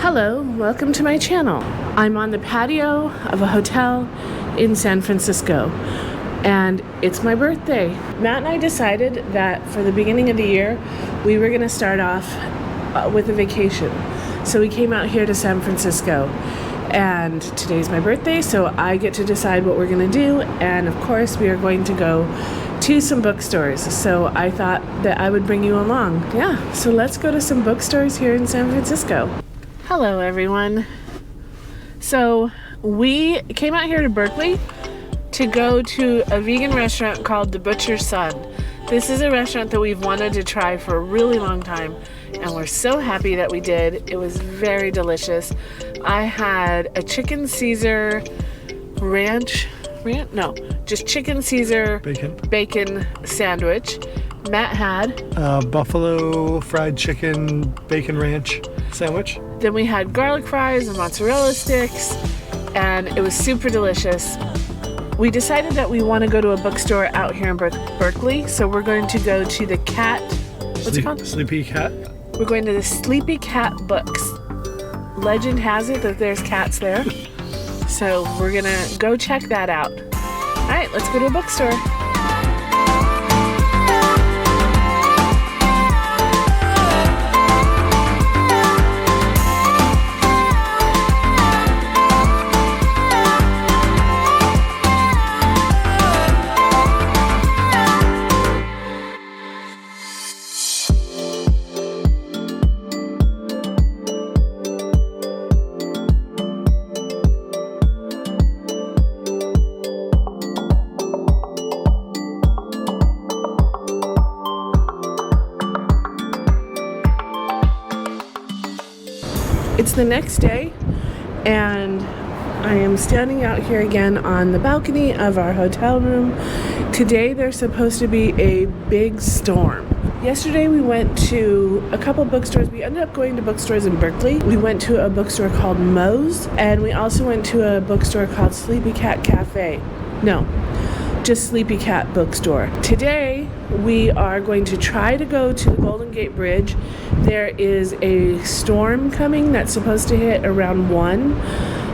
Hello, welcome to my channel. I'm on the patio of a hotel in San Francisco, and it's my birthday. Matt and I decided that for the beginning of the year, we were gonna start off with a vacation. So we came out here to San Francisco, and today's my birthday, so I get to decide what we're gonna do, and of course we are going to go to some bookstores. So I thought that I would bring you along. Yeah, so let's go to some bookstores here in San Francisco. Hello everyone. So we came out here to Berkeley to go to a vegan restaurant called The Butcher's Son. This is a restaurant that we've wanted to try for a really long time, and we're so happy that we did. It was very delicious. I had a chicken Caesar just chicken Caesar bacon sandwich. Matt had buffalo fried chicken bacon ranch sandwich. Then we had garlic fries and mozzarella sticks, and it was super delicious. We decided that we want to go to a bookstore out here in Berkeley, so we're going to go to the Cat. What's it called? Sleepy Cat. We're going to the Sleepy Cat Books. Legend has it that there's cats there, so we're gonna go check that out. All right, let's go to a bookstore. It's the next day, and I am standing out here again on the balcony of our hotel room. Today there's supposed to be a big storm. Yesterday we went to a couple bookstores. We ended up going to bookstores in Berkeley. We went to a bookstore called Moe's, and we also went to a bookstore called Sleepy Cat Cafe. No, just Sleepy Cat Bookstore. Today we are going to try to go to the Golden Gate Bridge. There is a storm coming that's supposed to hit around 1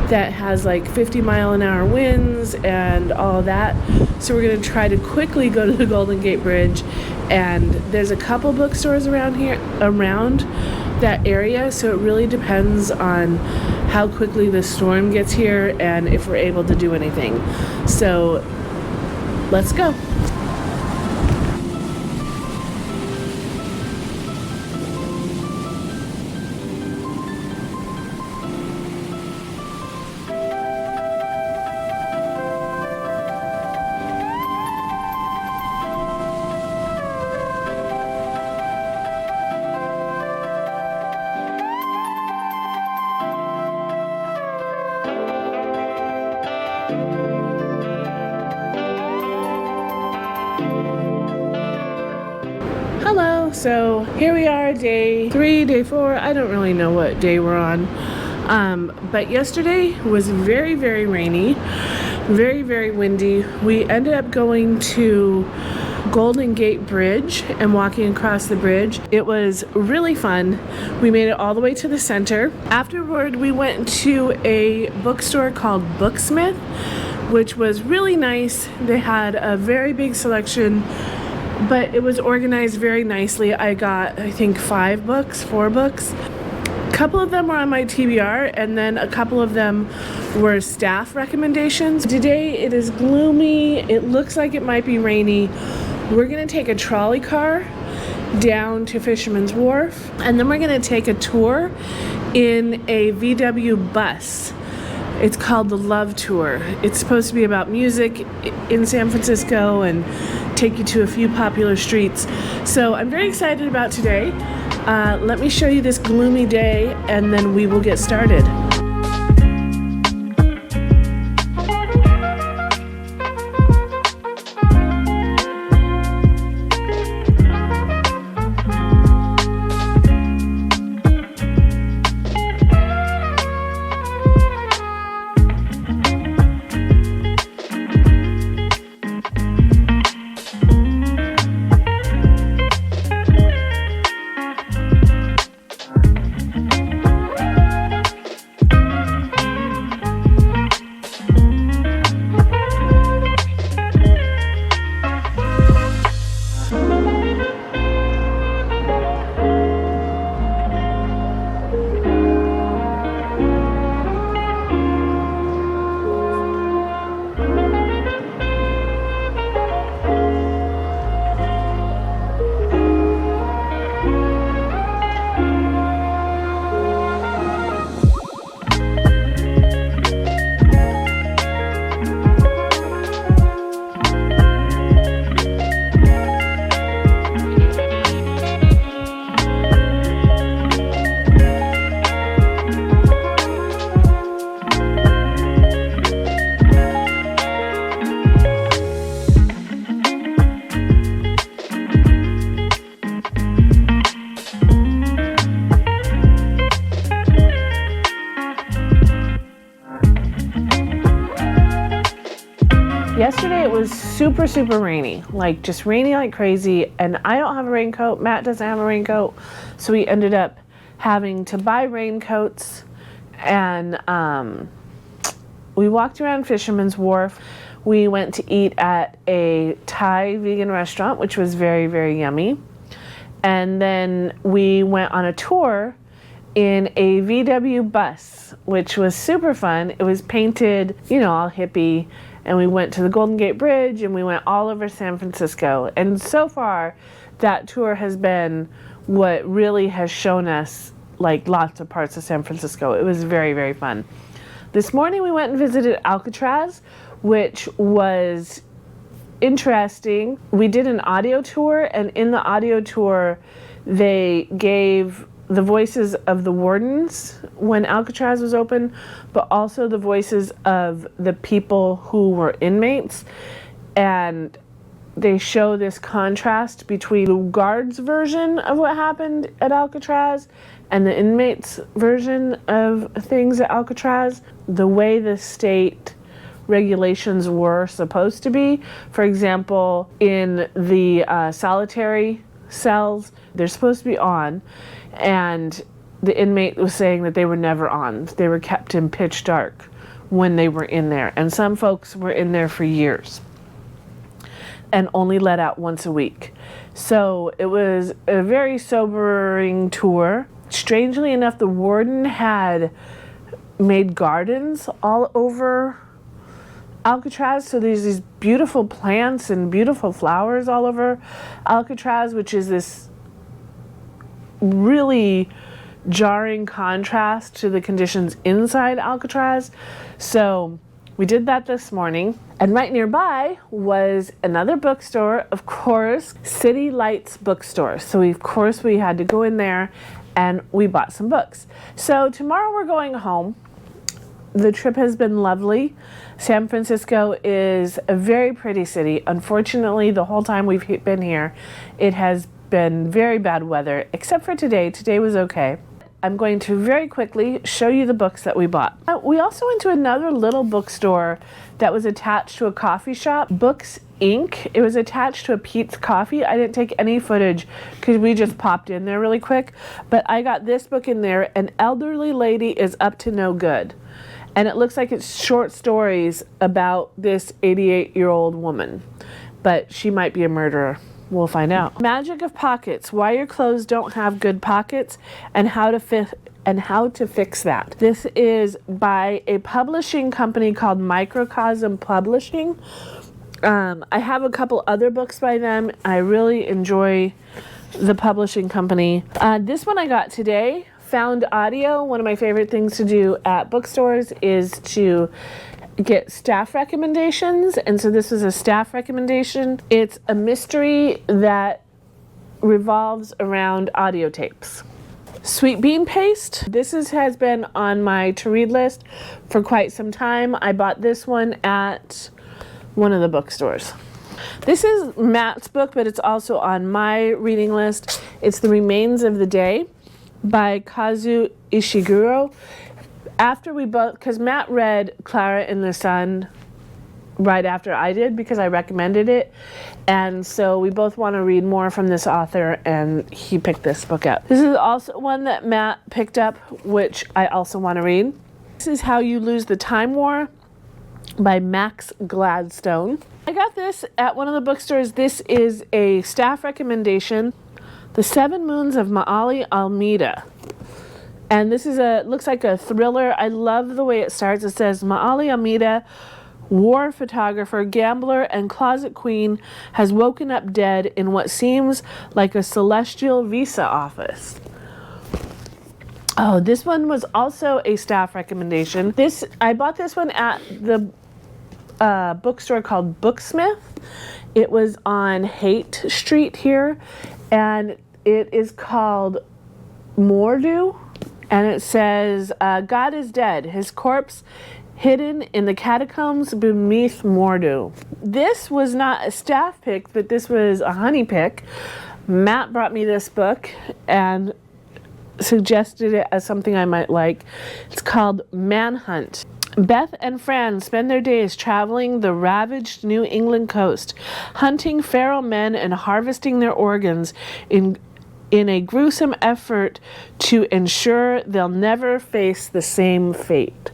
that has like 50-mile-an-hour winds and all that. So we're going to try to quickly go to the Golden Gate Bridge, and there's a couple bookstores around that area, so it really depends on how quickly the storm gets here and if we're able to do anything. So let's go. Hello, so here we are, day 3, day 4, I don't really know what day we're on, but yesterday was very, very rainy, very, very windy. We ended up going to Golden Gate Bridge and walking across the bridge. It was really fun. We made it all the way to the center. Afterward, we went to a bookstore called Booksmith, which was really nice. They had a very big selection, but it was organized very nicely. I got, I think, 4 books. A couple of them were on my TBR, and then a couple of them were staff recommendations. Today it is gloomy. It looks like it might be rainy. We're gonna take a trolley car down to Fisherman's Wharf, and then we're gonna take a tour in a VW bus. It's called the Love Tour. It's supposed to be about music in San Francisco and take you to a few popular streets. So I'm very excited about today. Let me show you this gloomy day, and then we will get started. Yesterday it was super, super rainy, like just rainy like crazy, and I don't have a raincoat. Matt doesn't have a raincoat, so we ended up having to buy raincoats, and we walked around Fisherman's Wharf. We went to eat at a Thai vegan restaurant, which was very, very yummy. And then we went on a tour in a VW bus, which was super fun. It was painted, you know, all hippie. And we went to the Golden Gate Bridge and we went all over San Francisco. And so far, that tour has been what really has shown us like lots of parts of San Francisco. It was very, very fun. This morning we went and visited Alcatraz, which was interesting. We did an audio tour, and in the audio tour they gave the voices of the wardens when Alcatraz was open, but also the voices of the people who were inmates. And they show this contrast between the guards' version of what happened at Alcatraz and the inmates' version of things at Alcatraz. The way the state regulations were supposed to be. For example, in the solitary cells, they're supposed to be on, and the inmate was saying that they were never on. They were kept in pitch dark when they were in there, and some folks were in there for years and only let out once a week. So it was a very sobering tour. Strangely enough, the warden had made gardens all over Alcatraz, so there's these beautiful plants and beautiful flowers all over Alcatraz, which is this really jarring contrast to the conditions inside Alcatraz. So we did that this morning, and right nearby was another bookstore, of course, City Lights Bookstore. So of course we had to go in there and we bought some books. So tomorrow we're going home. The trip has been lovely. San Francisco is a very pretty city. Unfortunately, the whole time we've been here, it has been very bad weather, except for today. Today was okay. I'm going to very quickly show you the books that we bought. We also went to another little bookstore that was attached to a coffee shop, Books Inc. It was attached to a Peet's Coffee. I didn't take any footage because we just popped in there really quick, but I got this book in there, An Elderly Lady is Up to No Good. And it looks like it's short stories about this 88-year-old woman, but she might be a murderer. We'll find out. Magic of Pockets, Why Your Clothes Don't Have Good Pockets and How to Fix That. This is by a publishing company called Microcosm Publishing. I have a couple other books by them. I really enjoy the publishing company. This one I got today. Found Audio. One of my favorite things to do at bookstores is to get staff recommendations, and so this is a staff recommendation. It's a mystery that revolves around audio tapes. Sweet Bean Paste. This has been on my to-read list for quite some time. I bought this one at one of the bookstores. This is Matt's book, but it's also on my reading list. It's The Remains of the Day by Kazu Ishiguro. After we both, because Matt read Clara in the Sun right after I did because I recommended it, and so we both want to read more from this author, and he picked this book up. This is also one that Matt picked up, which I also want to read. This is How You Lose the Time War by Max Gladstone. I got this at one of the bookstores. This is a staff recommendation, The Seven Moons of Maali Almeida. And this is looks like a thriller. I love the way it starts. It says, Maali Almeida, war photographer, gambler, and closet queen, has woken up dead in what seems like a celestial visa office. Oh, this one was also a staff recommendation. I bought this one at the bookstore called Booksmith. It was on Haight Street here, and it is called Mordu, and it says, God is dead, his corpse hidden in the catacombs beneath Mordu. This was not a staff pick, but this was a honey pick. Matt brought me this book and suggested it as something I might like. It's called Manhunt. Beth and Fran spend their days traveling the ravaged New England coast, hunting feral men and harvesting their organs in a gruesome effort to ensure they'll never face the same fate.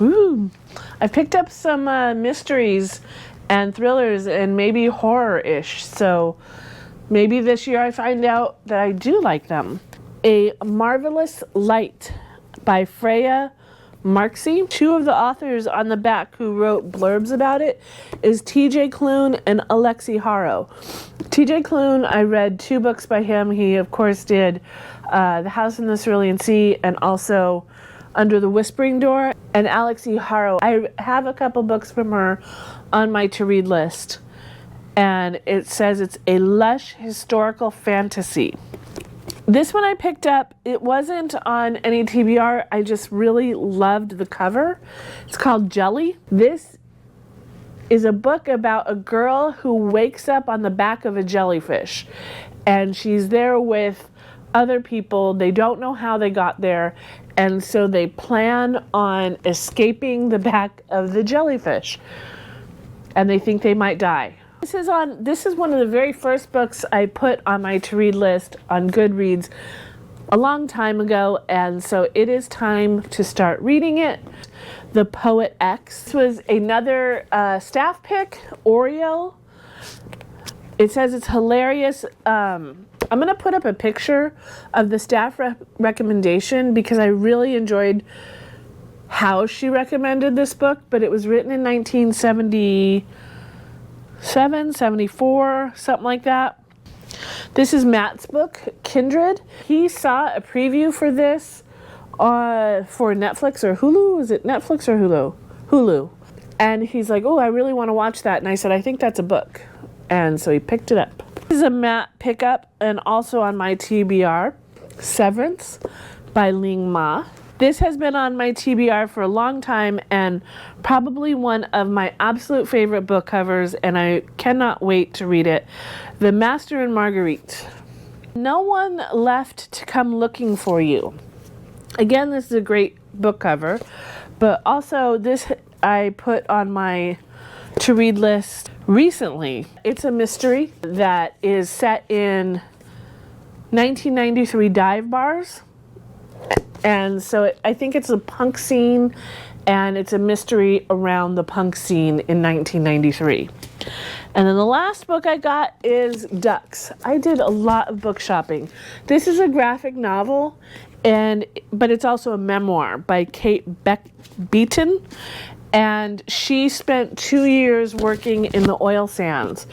Ooh, I picked up some mysteries and thrillers and maybe horror-ish, so maybe this year I find out that I do like them. A Marvelous Light by Freya Marksy. Two of the authors on the back who wrote blurbs about it is TJ Klune and Alexi Haro. TJ Klune, I read 2 books by him. He, of course, did The House in the Cerulean Sea and also Under the Whispering Door. And Alexi Haro, I have a couple books from her on my to-read list. And it says it's a lush historical fantasy. This one I picked up, it wasn't on any TBR, I just really loved the cover. It's called Jelly. This is a book about a girl who wakes up on the back of a jellyfish. And she's there with other people. They don't know how they got there. And so they plan on escaping the back of the jellyfish. And they think they might die. This is one of the very first books I put on my to-read list on Goodreads a long time ago, and so it is time to start reading it. The Poet X. This was another staff pick, Oreo. It says it's hilarious. I'm going to put up a picture of the staff recommendation because I really enjoyed how she recommended this book, but it was written in 1970. 74, something like that. This is Matt's book, Kindred. He saw a preview for this for Netflix or Hulu. Is it Netflix or Hulu? Hulu. And he's like, oh, I really want to watch that. And I said, I think that's a book. And so he picked it up. This is a Matt pickup and also on my TBR, Severance by Ling Ma. This has been on my TBR for a long time and probably one of my absolute favorite book covers, and I cannot wait to read it. The Master and Marguerite. No One Left to Come Looking for You. Again, this is a great book cover, but also this I put on my to-read list recently. It's a mystery that is set in 1993 dive bars. And so I think it's a punk scene, and it's a mystery around the punk scene in 1993. And then the last book I got is Ducks. I did a lot of book shopping. This is a graphic novel, but it's also a memoir by Kate Beaton. And she spent 2 years working in the oil sands.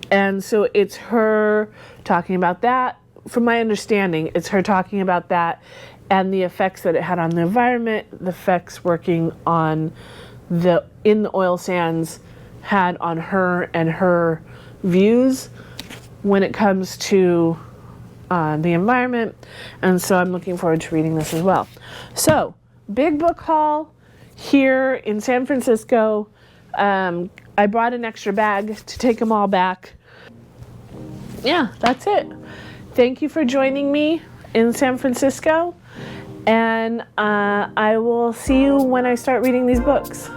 And so it's her talking about that. From my understanding, it's her talking about that and the effects that it had on the environment, the effects working on in the oil sands had on her and her views when it comes to the environment. And so I'm looking forward to reading this as well. So, big book haul here in San Francisco. I brought an extra bag to take them all back. Yeah, that's it. Thank you for joining me in San Francisco. And I will see you when I start reading these books.